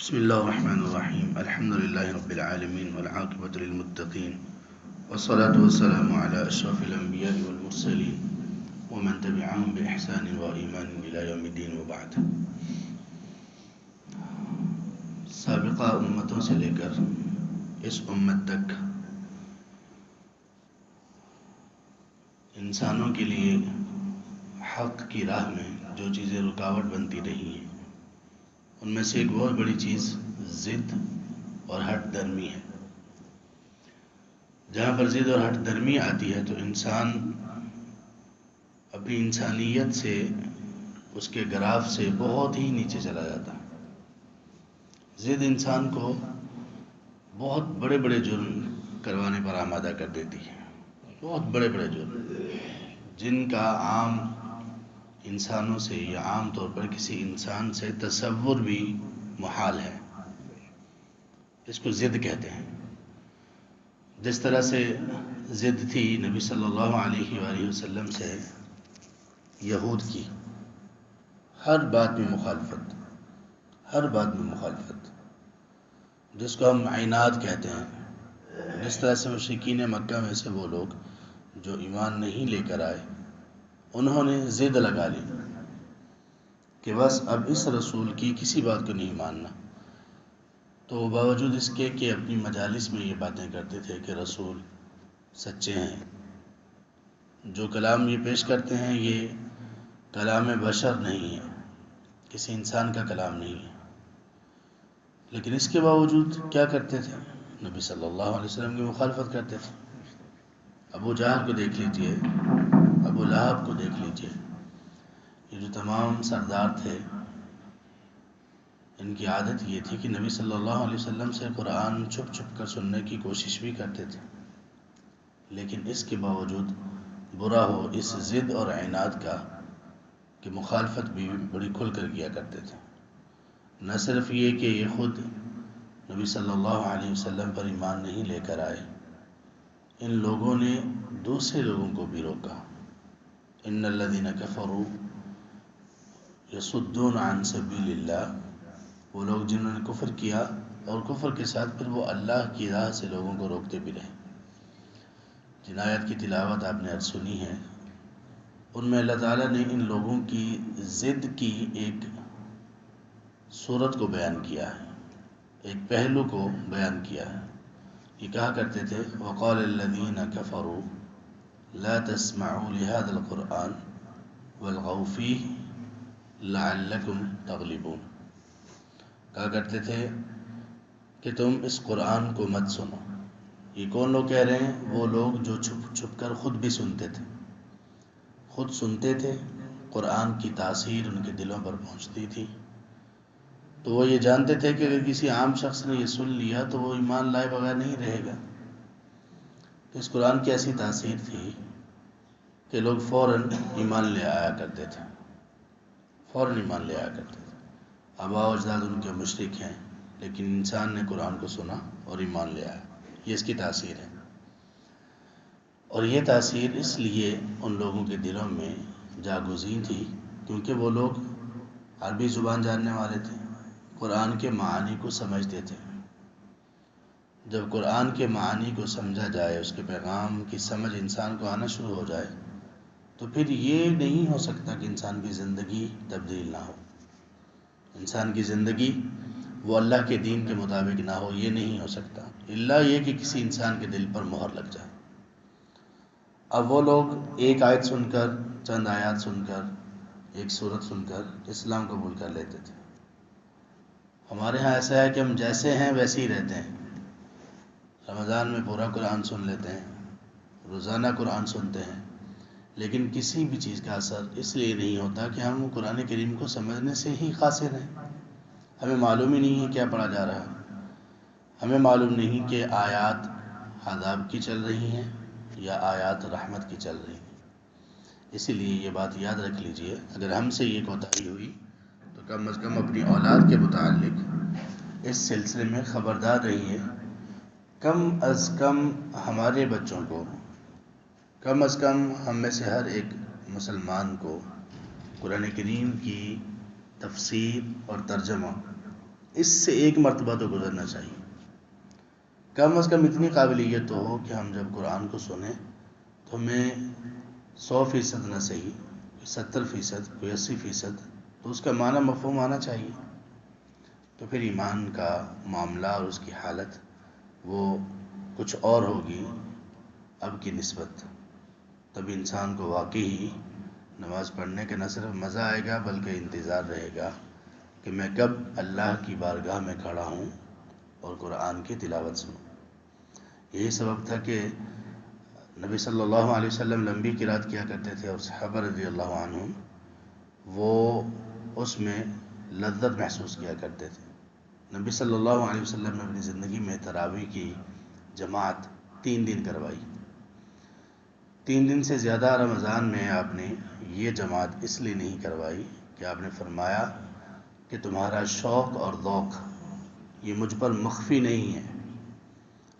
بسم الله الرحمن الرحيم. الحمد لله رب العالمين والعاقبة للمتقين، والصلاة والسلام على أشرف الأنبياء والمرسلين ومن تبعهم بإحسان وإيمان إلى يوم الدين وبعد. سابقہ امتوں سے لے کر اس امت تک انسانوں کے لیے حق کی راہ میں جو چیزیں رکاوٹ بنتی رہی ہیں ان میں سے ایک بہت بڑی چیز ضد اور ہٹ درمی ہے. جہاں پر ضد اور ہٹ درمی آتی ہے تو انسان اپنی انسانیت سے، اس کے گراف سے بہت ہی نیچے چلا جاتا ہے. ضد انسان کو بہت بڑے بڑے جرم کروانے پر آمادہ کر دیتی ہے، بہت بڑے بڑے جرم جن کا عام انسانوں سے یا عام طور پر کسی انسان سے تصور بھی محال ہے. اس کو ضد کہتے ہیں. جس طرح سے ضد تھی نبی صلی اللہ علیہ وآلہ وسلم سے یہود کی، ہر بات میں مخالفت، ہر بات میں مخالفت، جس کو ہم عناد کہتے ہیں. جس طرح سے مشرکین مکہ میں سے وہ لوگ جو ایمان نہیں لے کر آئے، انہوں نے ضد لگا لی کہ بس اب اس رسول کی کسی بات کو نہیں ماننا. تو باوجود اس کے کہ اپنی مجالس میں یہ باتیں کرتے تھے کہ رسول سچے ہیں، جو کلام یہ پیش کرتے ہیں یہ کلام بشر نہیں ہے، کسی انسان کا کلام نہیں ہے. لیکن اس کے باوجود کیا کرتے تھے؟ نبی صلی اللہ علیہ وسلم کی مخالفت کرتے تھے. ابو جہل کو دیکھ لیجئے، ابو لہب کو دیکھ لیجئے، یہ جو تمام سردار تھے، ان کی عادت یہ تھی کہ نبی صلی اللہ علیہ وسلم سے قرآن چھپ چھپ کر سننے کی کوشش بھی کرتے تھے. لیکن اس کے باوجود برا ہو اس ضد اور عناد کا کہ مخالفت بھی بڑی کھل کر کیا کرتے تھے. نہ صرف یہ کہ یہ خود نبی صلی اللہ علیہ وسلم پر ایمان نہیں لے کر آئے، ان لوگوں نے دوسرے لوگوں کو بھی روکا. ان الذین کفروا یصدون عن سبیل اللہ، وہ لوگ جنہوں نے کفر کیا اور کفر کے ساتھ پھر وہ اللہ کی راہ سے لوگوں کو روکتے بھی رہے. جن آیت کی تلاوت آپ نے آج سنی ہے ان میں اللہ تعالیٰ نے ان لوگوں کی ضد کی ایک صورت کو بیان کیا ہے، ایک پہلو کو بیان کیا ہے. یہ کہا کرتے تھے وقال الذین کفروا لا تسمعوا لهذا القرآن والغوا فیہ لعلکم تغلبون. کہا کرتے تھے کہ تم اس قرآن کو مت سنو. یہ کون لوگ کہہ رہے ہیں؟ وہ لوگ جو چھپ چھپ کر خود بھی سنتے تھے، خود سنتے تھے، قرآن کی تاثیر ان کے دلوں پر پہنچتی تھی. تو وہ یہ جانتے تھے کہ اگر کسی عام شخص نے یہ سن لیا تو وہ ایمان لائے بغیر نہیں رہے گا. تو اس قرآن کی ایسی تاثیر تھی کہ لوگ فوراً ایمان لے آیا کرتے تھے، فوراً ایمان لے آیا کرتے تھے. آباء و اجداد ان کے مشرک ہیں لیکن انسان نے قرآن کو سنا اور ایمان لے آیا. یہ اس کی تاثیر ہے. اور یہ تاثیر اس لیے ان لوگوں کے دلوں میں جاگزین تھی کیونکہ وہ لوگ عربی زبان جاننے والے تھے، قرآن کے معانی کو سمجھتے تھے. جب قرآن کے معانی کو سمجھا جائے، اس کے پیغام کی سمجھ انسان کو آنا شروع ہو جائے تو پھر یہ نہیں ہو سکتا کہ انسان کی زندگی تبدیل نہ ہو، انسان کی زندگی وہ اللہ کے دین کے مطابق نہ ہو. یہ نہیں ہو سکتا الا یہ کہ کسی انسان کے دل پر مہر لگ جائے. اب وہ لوگ ایک آیت سن کر، چند آیات سن کر، ایک سورت سن کر اسلام قبول کر لیتے تھے. ہمارے ہاں ایسا ہے کہ ہم جیسے ہیں ویسے ہی رہتے ہیں. رمضان میں پورا قرآن سن لیتے ہیں، روزانہ قرآن سنتے ہیں، لیکن کسی بھی چیز کا اثر اس لیے نہیں ہوتا کہ ہم قرآن کریم کو سمجھنے سے ہی قاصر ہیں. ہمیں معلوم ہی نہیں ہے کیا پڑھا جا رہا ہے. ہمیں معلوم نہیں کہ آیات عذاب کی چل رہی ہیں یا آیات رحمت کی چل رہی ہیں. اسی لیے یہ بات یاد رکھ لیجئے، اگر ہم سے یہ کوتاہی ہوئی تو کم از کم اپنی اولاد کے متعلق اس سلسلے میں خبردار رہیے. کم از کم ہمارے بچوں کو، کم از کم ہم میں سے ہر ایک مسلمان کو قرآن کریم کی تفسیر اور ترجمہ اس سے ایک مرتبہ تو گزرنا چاہیے، کم از کم اتنی قابلیت تو ہو کہ ہم جب قرآن کو سنیں تو ہمیں 100% نہ صحیح، 70%، کوئی 80%، تو اس کا معنی مفہوم آنا چاہیے، تو پھر ایمان کا معاملہ اور اس کی حالت وہ کچھ اور ہوگی اب کی نسبت. تب انسان کو واقعی نماز پڑھنے کا نہ صرف مزہ آئے گا بلکہ انتظار رہے گا کہ میں کب اللہ کی بارگاہ میں کھڑا ہوں اور قرآن کی تلاوت سنوں. یہی سبب تھا کہ نبی صلی اللہ علیہ وسلم لمبی قرات کیا کرتے تھے اور صحابہ رضی اللہ عنہم وہ اس میں لذت محسوس کیا کرتے تھے. نبی صلی اللہ علیہ وسلم نے اپنی زندگی میں تراویح کی جماعت 3 دن کروائی. 3 دن سے زیادہ رمضان میں آپ نے یہ جماعت اس لیے نہیں کروائی کہ آپ نے فرمایا کہ تمہارا شوق اور ذوق یہ مجھ پر مخفی نہیں ہے.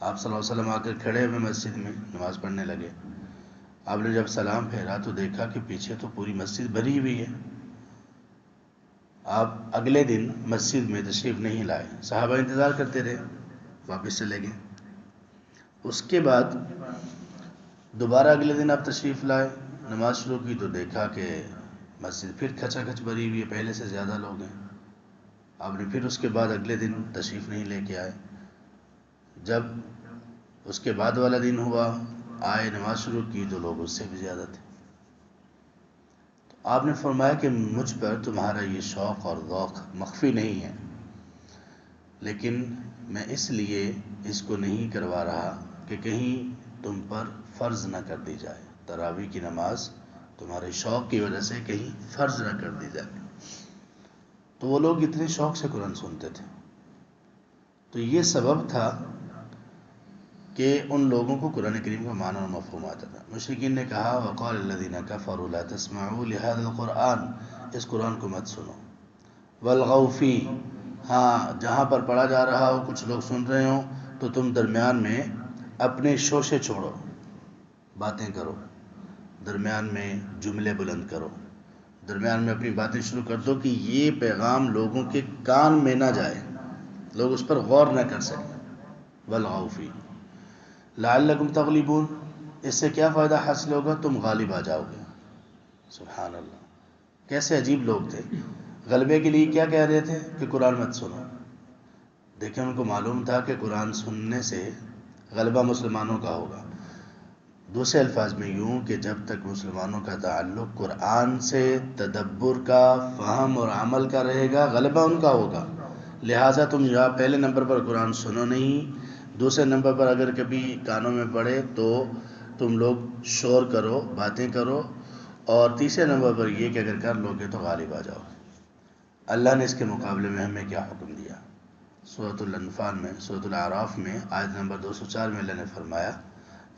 آپ صلی اللہ علیہ وسلم آ کر کھڑے ہوئے مسجد میں نماز پڑھنے لگے. آپ نے جب سلام پھیرا تو دیکھا کہ پیچھے تو پوری مسجد بھری ہوئی ہے. آپ اگلے دن مسجد میں تشریف نہیں لائے، صحابہ انتظار کرتے رہے، واپس چلے گئے. اس کے بعد دوبارہ اگلے دن آپ تشریف لائے، نماز شروع کی تو دیکھا کہ مسجد پھر کھچا کھچ بھری ہوئی ہے، پہلے سے زیادہ لوگ ہیں. آپ نے پھر اس کے بعد اگلے دن تشریف نہیں لے کے آئے. جب اس کے بعد والا دن ہوا، آئے نماز شروع کی تو لوگ اس سے بھی زیادہ تھے. تو آپ نے فرمایا کہ مجھ پر تمہارا یہ شوق اور ذوق مخفی نہیں ہے، لیکن میں اس لیے اس کو نہیں کروا رہا کہ کہیں تم پر فرض نہ کر دی جائے. تراویح کی نماز تمہارے شوق کی وجہ سے کہیں فرض نہ کر دی جائے. تو وہ لوگ اتنے شوق سے قرآن سنتے تھے. تو یہ سبب تھا کہ ان لوگوں کو قرآن کریم کا معنی اور مفہوم آتا تھا. مشرکین نے کہا وقال الذین کفروا لا تسمعوا لهذا القرآن، اس قرآن کو مت سنو. والغوا فیہ، ہاں جہاں پر پڑھا جا رہا ہو کچھ لوگ سن رہے ہوں تو تم درمیان میں اپنے شوشے چھوڑو، باتیں کرو، درمیان میں جملے بلند کرو، درمیان میں اپنی باتیں شروع کر دو کہ یہ پیغام لوگوں کے کان میں نہ جائے، لوگ اس پر غور نہ کر سکیں. والغوا فیہ لعلکم تغلبون، اس سے کیا فائدہ حاصل ہوگا؟ تم غالب آ جاؤ گے. سبحان اللہ، کیسے عجیب لوگ تھے. غلبے کے لیے کیا کہہ رہے تھے کہ قرآن مت سنو. دیکھیں ان کو معلوم تھا کہ قرآن سننے سے غلبہ مسلمانوں کا ہوگا. دوسرے الفاظ میں یوں کہ جب تک مسلمانوں کا تعلق قرآن سے تدبر کا، فہم اور عمل کا رہے گا، غلبہ ان کا ہوگا. لہٰذا تم یا پہلے نمبر پر قرآن سنو نہیں، دوسرے نمبر پر اگر کبھی کانوں میں پڑے تو تم لوگ شور کرو، باتیں کرو، اور تیسرے نمبر پر یہ کہ اگر کر لو گے تو غالب آ جاؤ. اللہ نے اس کے مقابلے میں ہمیں کیا حکم دیا؟ سورۃ الانفال میں، سورۃ الاعراف میں آیت نمبر 204 میں اللہ نے فرمایا،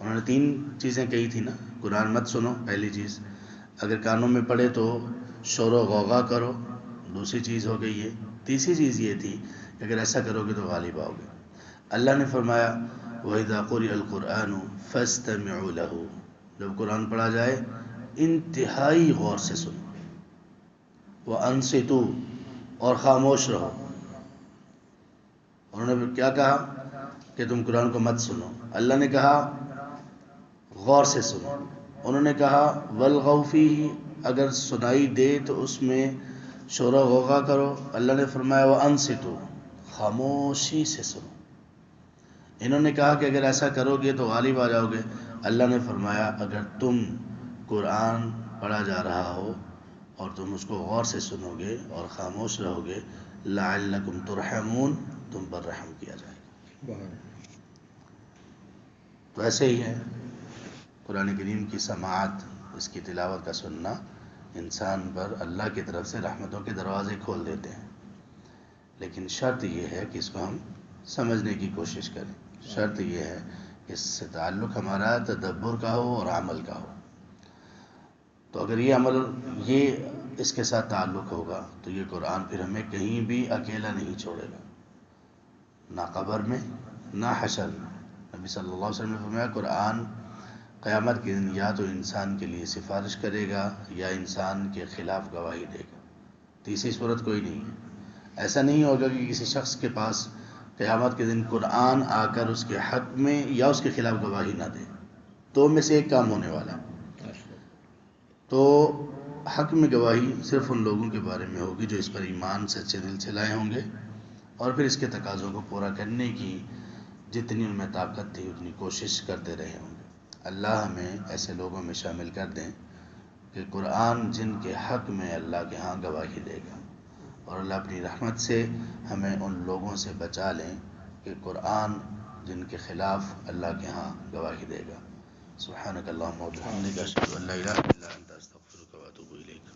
انہوں نے 3 چیزیں کہی تھی نا. قرآن مت سنو پہلی چیز، اگر کانوں میں پڑے تو شور و غوغا کرو، دوسری چیز ہو گئی یہ، تیسری چیز یہ تھی کہ اگر ایسا کرو گے تو غالب آؤ گے. اللہ نے فرمایا وَإِذَا قُرِئَ الْقُرْآنُ فَاسْتَمِعُوا لَهُ، جب قرآن پڑھا جائے انتہائی غور سے سنو. وَأَنصِتُوا، اور خاموش رہو. انہوں نے کیا کہا کہ تم قرآن کو مت سنو، اللہ نے کہا غور سے سنو. انہوں نے کہا وَالْغَوْا فِيهِ، اگر سنائی دے تو اس میں شور و غوغا کرو، اللہ نے فرمایا وَأَنصِتُوا، خاموشی سے سنو. انہوں نے کہا کہ اگر ایسا کرو گے تو غالب آ جاؤ گے، اللہ نے فرمایا اگر تم قرآن پڑھا جا رہا ہو اور تم اس کو غور سے سنو گے اور خاموش رہو گے لعلکم ترحمون، تم پر رحم کیا جائے گا. تو ایسے ہی ہے قرآن کریم کی سماعت، اس کی تلاوت کا سننا انسان پر اللہ کی طرف سے رحمتوں کے دروازے کھول دیتے ہیں. لیکن شرط یہ ہے کہ اس کو ہم سمجھنے کی کوشش کریں. شرط یہ ہے کہ اس سے تعلق ہمارا تدبر کا ہو اور عمل کا ہو. تو اگر یہ عمل، یہ اس کے ساتھ تعلق ہوگا تو یہ قرآن پھر ہمیں کہیں بھی اکیلا نہیں چھوڑے گا، نہ قبر میں نہ حشر میں. نبی صلی اللہ علیہ وسلم نے فرمایا قرآن قیامت کے دن یا تو انسان کے لیے سفارش کرے گا یا انسان کے خلاف گواہی دے گا، تیسری صورت کوئی نہیں ہے. ایسا نہیں ہوگا کہ کسی شخص کے پاس قیامت کے دن قرآن آ کر اس کے حق میں یا اس کے خلاف گواہی نہ دے، تو میں سے ایک کام ہونے والا ہے۔ تو حق میں گواہی صرف ان لوگوں کے بارے میں ہوگی جو اس پر ایمان سچے دل سے لائے ہوں گے اور پھر اس کے تقاضوں کو پورا کرنے کی جتنی ان میں طاقت تھی اتنی کوشش کرتے رہے ہوں گے۔ اللہ ہمیں ایسے لوگوں میں شامل کر دیں کہ قرآن جن کے حق میں اللہ کے ہاں گواہی دے گا، اور اللہ اپنی رحمت سے ہمیں ان لوگوں سے بچا لیں کہ قرآن جن کے خلاف اللہ کے ہاں گواہی دے گا۔ سبحانک اللہم و بحمدک، اشہد ان لا الہ الا انت، استغفرک و اتوب الیک۔